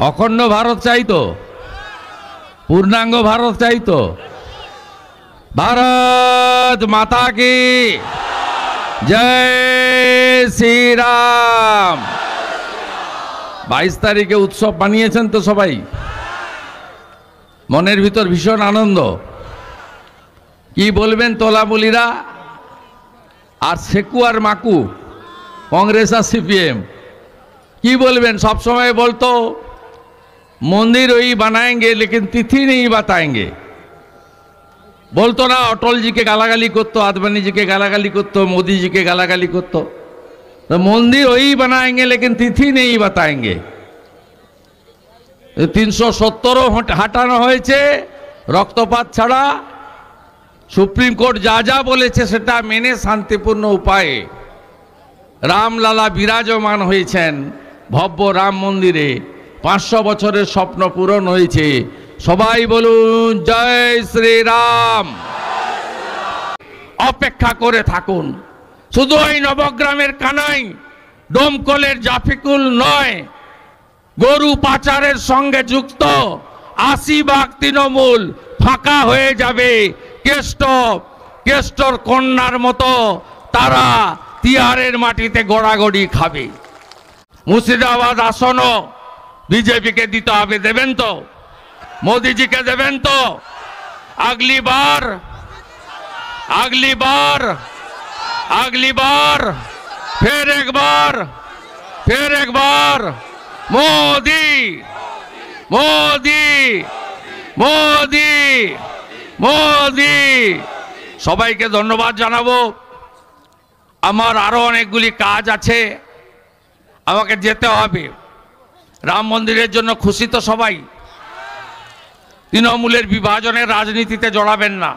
অখণ্ড ভারত চাই তো, পূর্ণাঙ্গ ভারত চাই তো। ভারত মাতা কি জয় শ্রীরাম। 22 তারিখে উৎসব বানিয়েছেন তো সবাই, মনের ভিতর ভীষণ আনন্দ। কি বলবেন তোলাবলিরা আর সেকু আর মাকু, কংগ্রেস আর সিপিএম, কি বলবেন? सब समय बोलतो मंदिर वही बनाएंगे लेकिन तिथि नहीं बताएंगे। बोलतो ना अटल जी के गालागाली करतो, आदवानी जी के गालागाली करतो, मोदी जी के गालागाली करतो। तो मंदिर वही बनाएंगे लेकिन तिथि नहीं बताएंगे। 370 हटानो হয়েছে রক্তপাত ছাড়া। সুপ্রিম কোর্ট যা যা বলেছে সেটা মেনে শান্তিপূর্ণ উপায়ে রামলালা বিরাজমান হয়েছেন ভব্য রাম মন্দিরে। 500 বছরের স্বপ্ন পূরণ হয়েছে। সবাই বলুন জয় শ্রীরাম। অপেক্ষা করে থাকুন। শুধু ওই নবগ্রামের কানাই, ডোমকলের জাফিকুল নয়, গরু পাচারের সঙ্গে যুক্ত 80 ভাগ তৃণমূল ফাঁকা হয়ে যাবে। কেষ্টর কন্যার মতো তারা তিহারের মাটিতে গড়াগড়ি খাবে। মুর্শিদাবাদ আসনও বিজেপিকে দিতে হবে। দেবেন তো? মোদিজিকে দেবেন তো? আগলি বার फिर एक बार मोदी मोदी मोदी मोदी। সবাইকে ধন্যবাদ জানাবো। আমার আরো অনেকগুলি কাজ আছে, আমাকে যেতে হবে। রাম মন্দিরের জন্য খুশি তো সবাই? তৃণমূলের বিভাজনের রাজনীতিতে জড়াবেন না।